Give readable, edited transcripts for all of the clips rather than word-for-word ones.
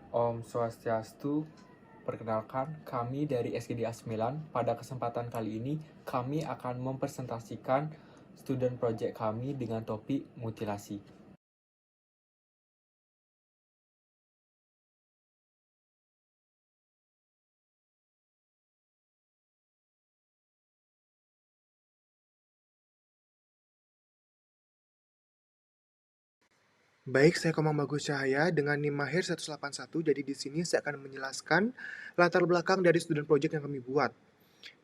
Om Swastiastu, perkenalkan kami dari SGDA 9. Pada kesempatan kali ini, kami akan mempresentasikan student project kami dengan topik mutilasi. Baik, saya Komang Bagus Cahaya dengan NIM Mahir 181. Jadi di sini saya akan menjelaskan latar belakang dari student project yang kami buat.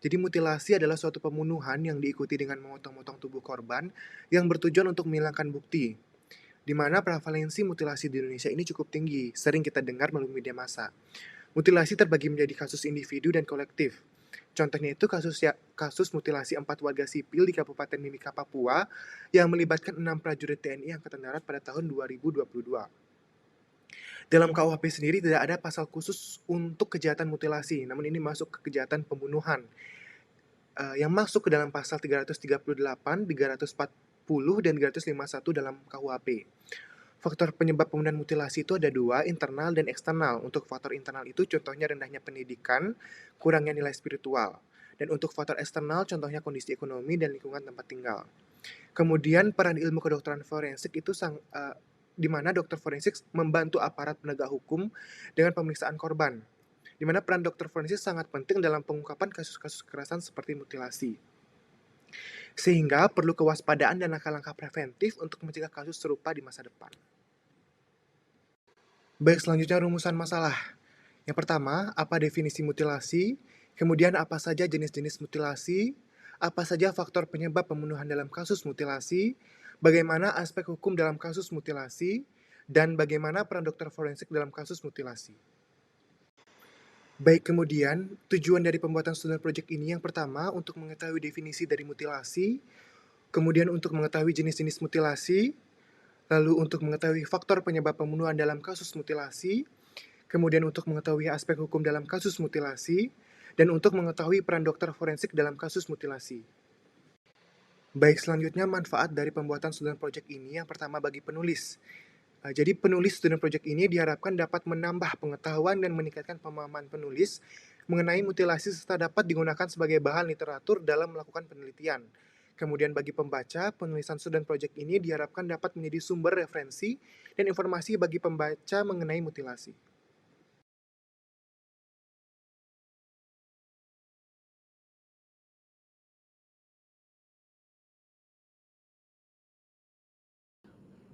Jadi mutilasi adalah suatu pembunuhan yang diikuti dengan memotong-motong tubuh korban yang bertujuan untuk menghilangkan bukti. Di mana prevalensi mutilasi di Indonesia ini cukup tinggi, sering kita dengar melalui media massa. Mutilasi terbagi menjadi kasus individu dan kolektif. Contohnya itu kasus mutilasi 4 warga sipil di Kabupaten Mimika, Papua yang melibatkan 6 prajurit TNI Angkatan Darat pada tahun 2022. Dalam KUHP sendiri tidak ada pasal khusus untuk kejahatan mutilasi, namun ini masuk ke kejahatan pembunuhan yang masuk ke dalam pasal 338, 340, dan 351 dalam KUHP. Faktor penyebab pembunuhan mutilasi itu ada dua, internal dan eksternal. Untuk faktor internal itu contohnya rendahnya pendidikan, kurangnya nilai spiritual. Dan untuk faktor eksternal contohnya kondisi ekonomi dan lingkungan tempat tinggal. Kemudian peran ilmu kedokteran forensik itu di mana dokter forensik membantu aparat penegak hukum dengan pemeriksaan korban. Di mana peran dokter forensik sangat penting dalam pengungkapan kasus-kasus kekerasan seperti mutilasi. Sehingga perlu kewaspadaan dan langkah-langkah preventif untuk mencegah kasus serupa di masa depan. Baik, selanjutnya rumusan masalah. Yang pertama, apa definisi mutilasi? Kemudian apa saja jenis-jenis mutilasi? Apa saja faktor penyebab pembunuhan dalam kasus mutilasi? Bagaimana aspek hukum dalam kasus mutilasi? Dan bagaimana peran dokter forensik dalam kasus mutilasi? Baik, kemudian tujuan dari pembuatan student project ini yang pertama untuk mengetahui definisi dari mutilasi, kemudian untuk mengetahui jenis-jenis mutilasi, lalu untuk mengetahui faktor penyebab pembunuhan dalam kasus mutilasi, kemudian untuk mengetahui aspek hukum dalam kasus mutilasi, dan untuk mengetahui peran dokter forensik dalam kasus mutilasi. Baik, selanjutnya manfaat dari pembuatan student project ini yang pertama bagi penulis. Jadi penulis student project ini diharapkan dapat menambah pengetahuan dan meningkatkan pemahaman penulis mengenai mutilasi serta dapat digunakan sebagai bahan literatur dalam melakukan penelitian. Kemudian bagi pembaca, penulisan student project ini diharapkan dapat menjadi sumber referensi dan informasi bagi pembaca mengenai mutilasi.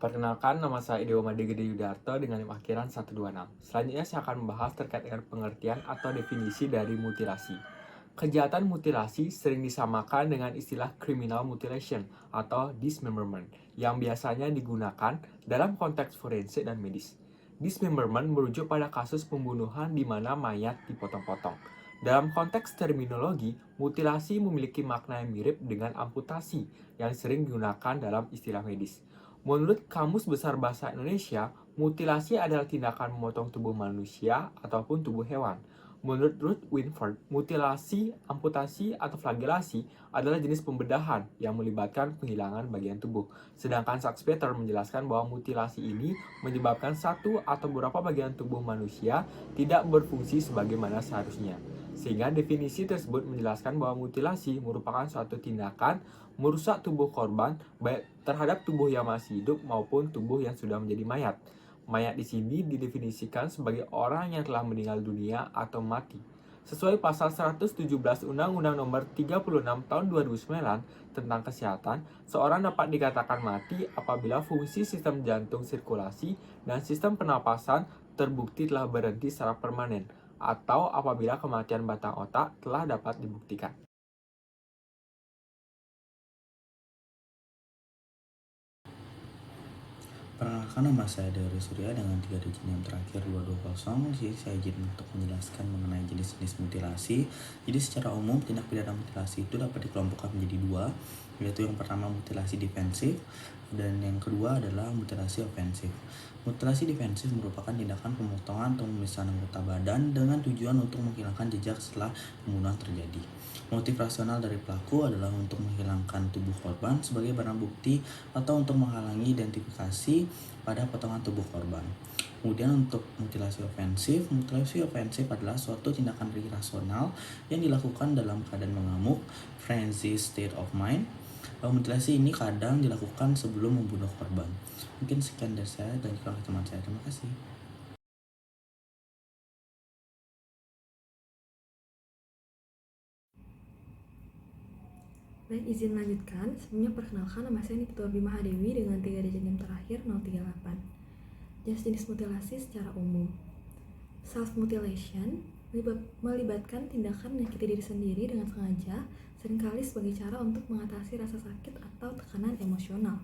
Perkenalkan, nama saya Dewa Made Gede Yudarto dengan NIM akhiran 126. Selanjutnya saya akan membahas terkait dengan pengertian atau definisi dari mutilasi. Kejahatan mutilasi sering disamakan dengan istilah criminal mutilation atau dismemberment yang biasanya digunakan dalam konteks forensik dan medis. Dismemberment merujuk pada kasus pembunuhan di mana mayat dipotong-potong. Dalam konteks terminologi, mutilasi memiliki makna yang mirip dengan amputasi yang sering digunakan dalam istilah medis. Menurut Kamus Besar Bahasa Indonesia, mutilasi adalah tindakan memotong tubuh manusia ataupun tubuh hewan. Menurut Ruth Winford, mutilasi, amputasi, atau flagelasi adalah jenis pembedahan yang melibatkan penghilangan bagian tubuh. Sedangkan Sachs Peter menjelaskan bahwa mutilasi ini menyebabkan satu atau beberapa bagian tubuh manusia tidak berfungsi sebagaimana seharusnya. Sehingga definisi tersebut menjelaskan bahwa mutilasi merupakan suatu tindakan merusak tubuh korban baik terhadap tubuh yang masih hidup maupun tubuh yang sudah menjadi mayat. Mayat di sini didefinisikan sebagai orang yang telah meninggal dunia atau mati. Sesuai pasal 117 Undang-Undang Nomor 36 Tahun 2009 tentang kesehatan, seorang dapat dikatakan mati apabila fungsi sistem jantung sirkulasi dan sistem pernapasan terbukti telah berhenti secara permanen atau apabila kematian batang otak telah dapat dibuktikan. Perkenalkan, nama saya Dewi Surya dengan 3 digit yang terakhir 220. Jadi saya izin untuk menjelaskan mengenai jenis-jenis mutilasi. Jadi secara umum tindak pidana mutilasi itu dapat dikelompokkan menjadi dua, yaitu yang pertama mutilasi defensif dan yang kedua adalah mutilasi ofensif. Mutilasi defensif merupakan tindakan pemotongan atau pemisahan anggota badan dengan tujuan untuk menghilangkan jejak setelah pembunuhan terjadi. Motif rasional dari pelaku adalah untuk menghilangkan tubuh korban sebagai barang bukti atau untuk menghalangi identifikasi pada potongan tubuh korban. Kemudian untuk mutilasi ofensif adalah suatu tindakan irasional yang dilakukan dalam keadaan mengamuk, frenzy state of mind. Mutilasi ini kadang dilakukan sebelum membunuh korban. Mungkin sekian dari saya dan juga oleh teman saya. Terima kasih. Baik, izin lanjutkan. Sebelumnya perkenalkan, nama saya Nikita Bima Hadewi dengan 3 digit NIM terakhir 038. Jenis mutilasi secara umum. Self-mutilation melibatkan tindakan menyakiti diri sendiri dengan sengaja, seringkali sebagai cara untuk mengatasi rasa sakit atau tekanan emosional.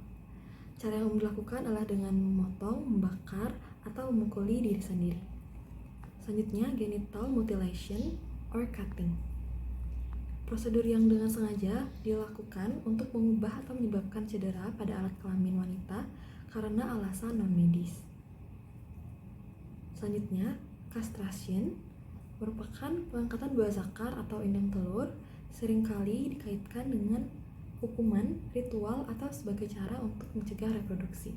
Cara yang umum dilakukan adalah dengan memotong, membakar, atau memukuli diri sendiri. Selanjutnya, genital mutilation or cutting. Prosedur yang dengan sengaja dilakukan untuk mengubah atau menyebabkan cedera pada alat kelamin wanita karena alasan non-medis. Selanjutnya, castration merupakan pengangkatan buah zakar atau indang telur, seringkali dikaitkan dengan hukuman, ritual, atau sebagai cara untuk mencegah reproduksi.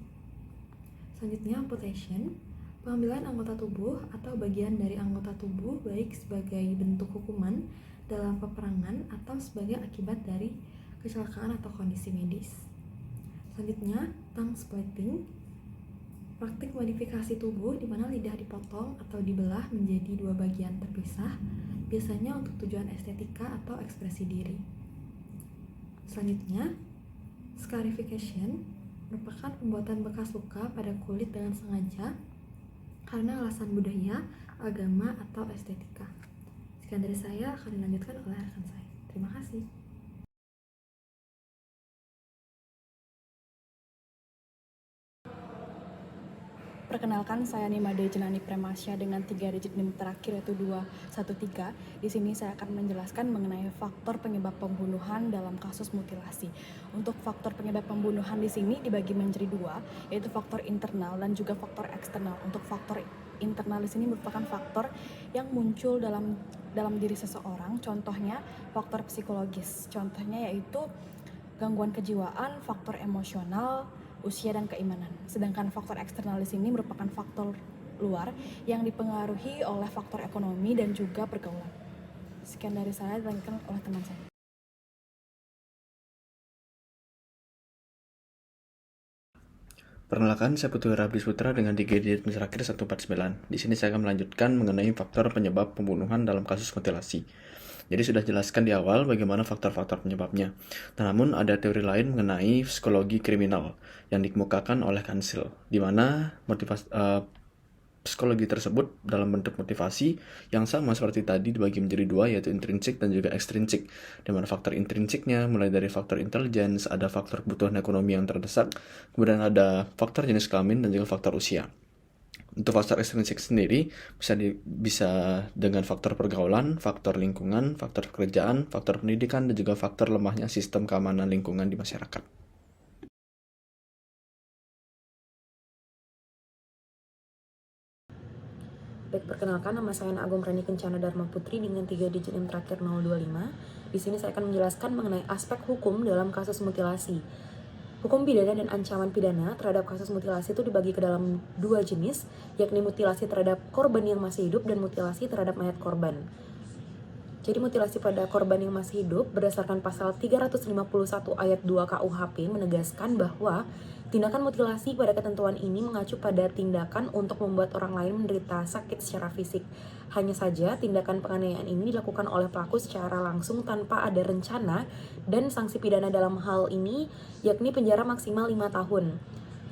Selanjutnya, amputation, pengambilan anggota tubuh atau bagian dari anggota tubuh baik sebagai bentuk hukuman dalam peperangan atau sebagai akibat dari kecelakaan atau kondisi medis. Selanjutnya, tongue splitting, praktik modifikasi tubuh di mana lidah dipotong atau dibelah menjadi 2 bagian terpisah, biasanya untuk tujuan estetika atau ekspresi diri. Selanjutnya, scarification merupakan pembuatan bekas luka pada kulit dengan sengaja karena alasan budaya, agama, atau estetika. Sekian dari saya, akan dilanjutkan oleh rekan saya. Terima kasih. Perkenalkan, saya Nimade Jenani Premasya dengan 3 digit NIM terakhir yaitu 213. Di sini saya akan menjelaskan mengenai faktor penyebab pembunuhan dalam kasus mutilasi. Untuk faktor penyebab pembunuhan di sini dibagi menjadi 2, yaitu faktor internal dan juga faktor eksternal. Untuk faktor internal di sini merupakan faktor yang muncul dalam diri seseorang. Contohnya faktor psikologis. Contohnya yaitu gangguan kejiwaan, faktor emosional, usia dan keimanan. Sedangkan faktor eksternal di sini merupakan faktor luar yang dipengaruhi oleh faktor ekonomi dan juga pergaulan. Sekian dari saya, dilanjutkan oleh teman saya. Perkenalkan, saya Putu Rabdi Putra dengan 3 digit terakhir 149. Di sini saya akan melanjutkan mengenai faktor penyebab pembunuhan dalam kasus mutilasi. Jadi sudah jelaskan di awal bagaimana faktor-faktor penyebabnya. Namun ada teori lain mengenai psikologi kriminal yang dikemukakan oleh Cancel, di mana psikologi tersebut dalam bentuk motivasi yang sama seperti tadi dibagi menjadi 2, yaitu intrinsik dan juga ekstrinsik. Di mana faktor intrinsiknya mulai dari faktor intelligence, ada faktor kebutuhan ekonomi yang terdesak, kemudian ada faktor jenis kelamin dan juga faktor usia. Untuk faktor ekstrinsik sendiri bisa dengan faktor pergaulan, faktor lingkungan, faktor pekerjaan, faktor pendidikan, dan juga faktor lemahnya sistem keamanan lingkungan di masyarakat. Baik, perkenalkan, nama saya Agung Rani Kencana Dharma Putri dengan 3 digit NIM terakhir 025. Di sini saya akan menjelaskan mengenai aspek hukum dalam kasus mutilasi. Hukum pidana dan ancaman pidana terhadap kasus mutilasi itu dibagi ke dalam 2 jenis, yakni mutilasi terhadap korban yang masih hidup dan mutilasi terhadap mayat korban. Jadi mutilasi pada korban yang masih hidup berdasarkan pasal 351 ayat 2 KUHP menegaskan bahwa tindakan mutilasi pada ketentuan ini mengacu pada tindakan untuk membuat orang lain menderita sakit secara fisik. Hanya saja tindakan penganiayaan ini dilakukan oleh pelaku secara langsung tanpa ada rencana, dan sanksi pidana dalam hal ini yakni penjara maksimal 5 tahun.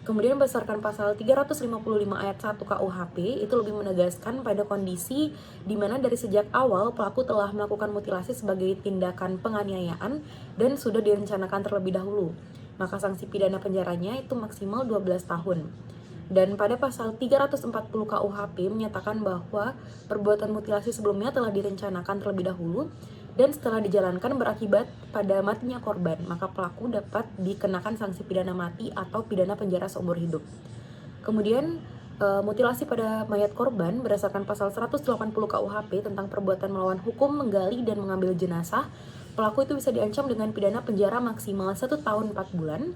Kemudian berdasarkan pasal 355 ayat 1 KUHP itu lebih menegaskan pada kondisi di mana dari sejak awal pelaku telah melakukan mutilasi sebagai tindakan penganiayaan dan sudah direncanakan terlebih dahulu. Maka sanksi pidana penjaranya itu maksimal 12 tahun. Dan pada pasal 340 KUHP menyatakan bahwa perbuatan mutilasi sebelumnya telah direncanakan terlebih dahulu dan setelah dijalankan berakibat pada matinya korban, maka pelaku dapat dikenakan sanksi pidana mati atau pidana penjara seumur hidup. Kemudian mutilasi pada mayat korban berdasarkan pasal 180 KUHP tentang perbuatan melawan hukum, menggali dan mengambil jenazah, pelaku itu bisa diancam dengan pidana penjara maksimal 1 tahun 4 bulan.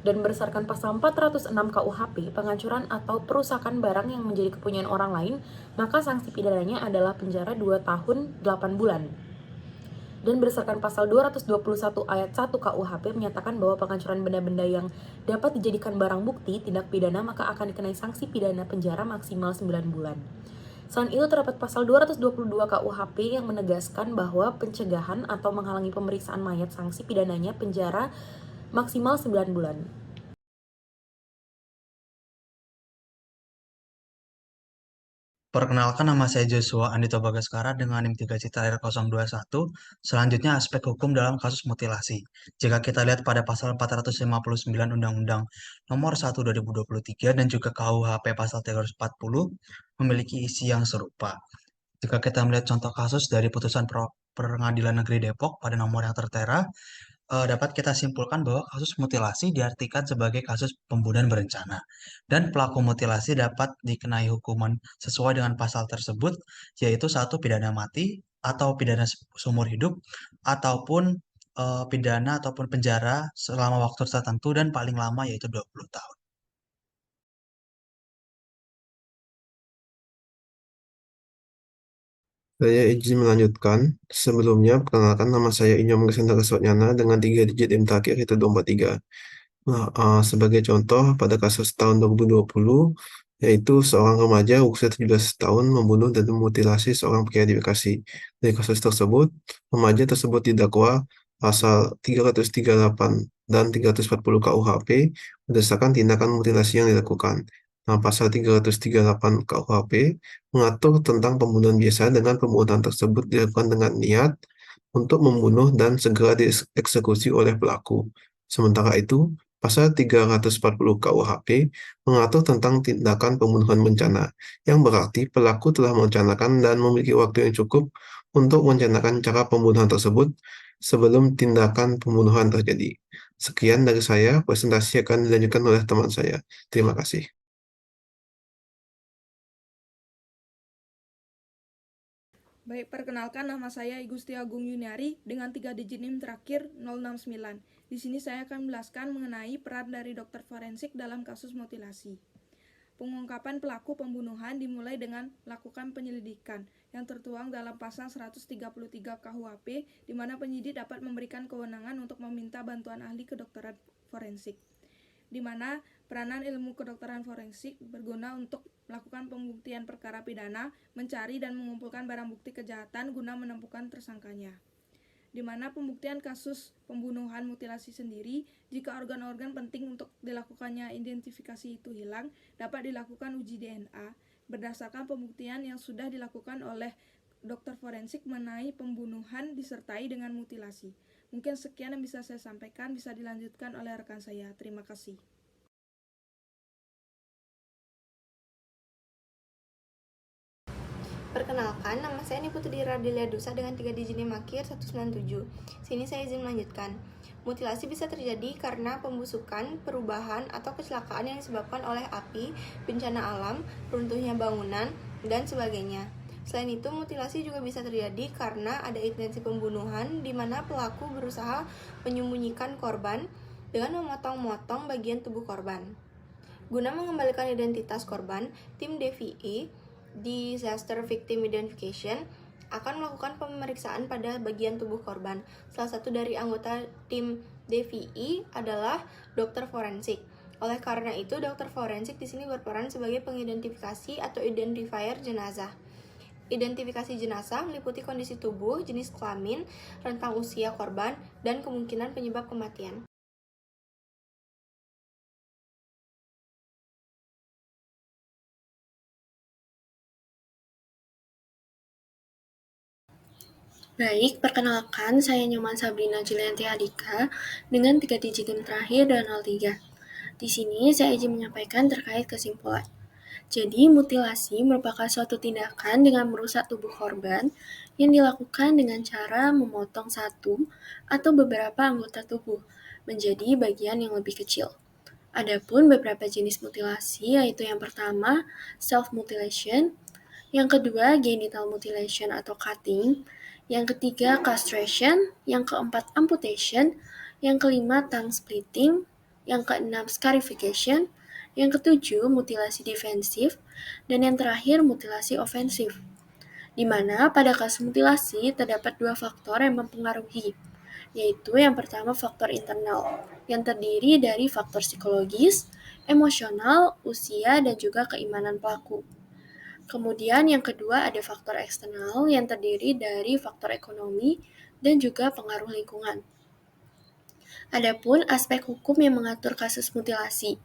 Dan berdasarkan pasal 406 KUHP, penghancuran atau perusakan barang yang menjadi kepunyaan orang lain, maka sanksi pidananya adalah penjara 2 tahun 8 bulan. Dan berdasarkan pasal 221 ayat 1 KUHP menyatakan bahwa penghancuran benda-benda yang dapat dijadikan barang bukti tindak pidana maka akan dikenai sanksi pidana penjara maksimal 9 bulan. Selain itu terdapat pasal 222 KUHP yang menegaskan bahwa pencegahan atau menghalangi pemeriksaan mayat sanksi pidananya penjara maksimal 9 bulan. Perkenalkan, nama saya Joshua Andito Bagaskara dengan NIM 3 Selanjutnya aspek hukum dalam kasus mutilasi. Jika kita lihat pada pasal 459 Undang-Undang Nomor 1 2023 dan juga KUHP pasal 340 memiliki isi yang serupa. Jika kita melihat contoh kasus dari putusan Pengadilan Negeri Depok pada nomor yang tertera, dapat kita simpulkan bahwa kasus mutilasi diartikan sebagai kasus pembunuhan berencana dan pelaku mutilasi dapat dikenai hukuman sesuai dengan pasal tersebut, yaitu satu pidana mati atau pidana seumur hidup ataupun pidana ataupun penjara selama waktu tertentu dan paling lama yaitu 20 tahun. Saya izin melanjutkan. Sebelumnya, perkenalkan nama saya Inyom Gesendra Sotnyana dengan 3 digit NIM terakhir itu 243. Nah, sebagai contoh, pada kasus tahun 2020, yaitu seorang remaja usia 17 tahun membunuh dan memutilasi seorang pria di Bekasi. Dari kasus tersebut, remaja tersebut didakwa pasal 338 dan 340 KUHP berdasarkan tindakan mutilasi yang dilakukan. Nah, pasal 338 KUHP mengatur tentang pembunuhan biasa dengan pembunuhan tersebut dilakukan dengan niat untuk membunuh dan segera dieksekusi oleh pelaku. Sementara itu, pasal 340 KUHP mengatur tentang tindakan pembunuhan berencana, yang berarti pelaku telah merencanakan dan memiliki waktu yang cukup untuk merencanakan cara pembunuhan tersebut sebelum tindakan pembunuhan terjadi. Sekian dari saya, presentasi akan dilanjutkan oleh teman saya. Terima kasih. Baik, perkenalkan nama saya Igusti Agung Yuniari dengan 3 digit NIM terakhir 069. Di sini saya akan menjelaskan mengenai peran dari dokter forensik dalam kasus mutilasi. Pengungkapan pelaku pembunuhan dimulai dengan melakukan penyelidikan yang tertuang dalam pasal 133 KUHP, di mana penyidik dapat memberikan kewenangan untuk meminta bantuan ahli kedokteran forensik, di mana peranan ilmu kedokteran forensik berguna untuk melakukan pembuktian perkara pidana, mencari dan mengumpulkan barang bukti kejahatan guna menemukan tersangkanya. Di mana pembuktian kasus pembunuhan mutilasi sendiri, jika organ-organ penting untuk dilakukannya identifikasi itu hilang, dapat dilakukan uji DNA berdasarkan pembuktian yang sudah dilakukan oleh dokter forensik mengenai pembunuhan disertai dengan mutilasi. Mungkin sekian yang bisa saya sampaikan, bisa dilanjutkan oleh rekan saya. Terima kasih. Perkenalkan, nama saya Niputri Radilia Dusa dengan 3 digit NIM akhir 197. Sini saya izin melanjutkan. Mutilasi bisa terjadi karena pembusukan, perubahan, atau kecelakaan yang disebabkan oleh api, bencana alam, runtuhnya bangunan, dan sebagainya. Selain itu, mutilasi juga bisa terjadi karena ada intensi pembunuhan di mana pelaku berusaha menyembunyikan korban dengan memotong-motong bagian tubuh korban. Guna mengembalikan identitas korban, tim DVI Disaster Victim Identification akan melakukan pemeriksaan pada bagian tubuh korban. Salah satu dari anggota tim DVI adalah dokter forensik. Oleh karena itu, dokter forensik di sini berperan sebagai pengidentifikasi atau identifier jenazah. Identifikasi jenazah meliputi kondisi tubuh, jenis kelamin, rentang usia korban, dan kemungkinan penyebab kematian. Baik, perkenalkan saya Nyoman Sabrina Julianti Adika dengan 3 digit NIM terakhir dan 03. Di sini saya izin menyampaikan terkait kesimpulan. Jadi, mutilasi merupakan suatu tindakan dengan merusak tubuh korban yang dilakukan dengan cara memotong satu atau beberapa anggota tubuh menjadi bagian yang lebih kecil. Adapun beberapa jenis mutilasi yaitu yang pertama, self-mutilation, yang kedua, genital mutilation atau cutting, yang ketiga, castration, yang keempat, amputation, yang kelima, tongue splitting, yang keenam scarification, yang ketujuh mutilasi defensif, dan yang terakhir mutilasi ofensif. Di mana pada kasus mutilasi terdapat dua faktor yang mempengaruhi, yaitu yang pertama faktor internal, yang terdiri dari faktor psikologis, emosional, usia, dan juga keimanan pelaku. Kemudian yang kedua ada faktor eksternal yang terdiri dari faktor ekonomi dan juga pengaruh lingkungan. Adapun aspek hukum yang mengatur kasus mutilasi,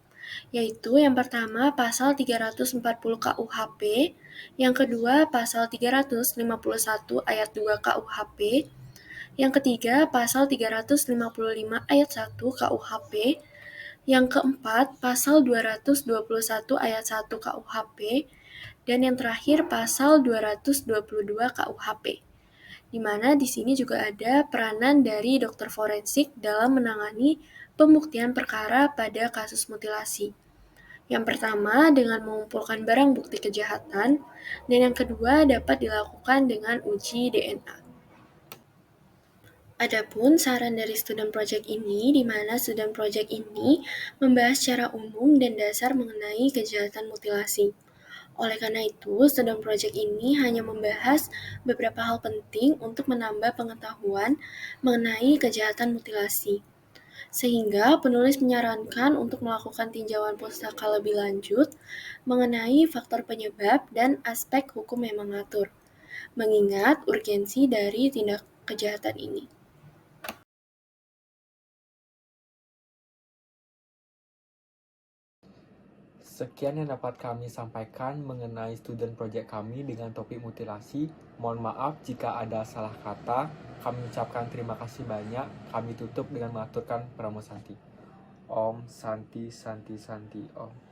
yaitu yang pertama pasal 340 KUHP, yang kedua pasal 351 ayat 2 KUHP, yang ketiga pasal 355 ayat 1 KUHP, yang keempat pasal 221 ayat 1 KUHP, dan yang terakhir pasal 222 KUHP. Di mana di sini juga ada peranan dari dokter forensik dalam menangani pembuktian perkara pada kasus mutilasi. Yang pertama dengan mengumpulkan barang bukti kejahatan, dan yang kedua dapat dilakukan dengan uji DNA. Adapun saran dari student project ini, di mana student project ini membahas secara umum dan dasar mengenai kejahatan mutilasi. Oleh karena itu, student project ini hanya membahas beberapa hal penting untuk menambah pengetahuan mengenai kejahatan mutilasi. Sehingga penulis menyarankan untuk melakukan tinjauan pustaka lebih lanjut mengenai faktor penyebab dan aspek hukum yang mengatur, mengingat urgensi dari tindak kejahatan ini. Sekian yang dapat kami sampaikan mengenai student project kami dengan topik mutilasi. Mohon maaf jika ada salah kata. Kami ucapkan terima kasih banyak. Kami tutup dengan mengaturkan Pramu Santi. Om Santi Santi Santi Om.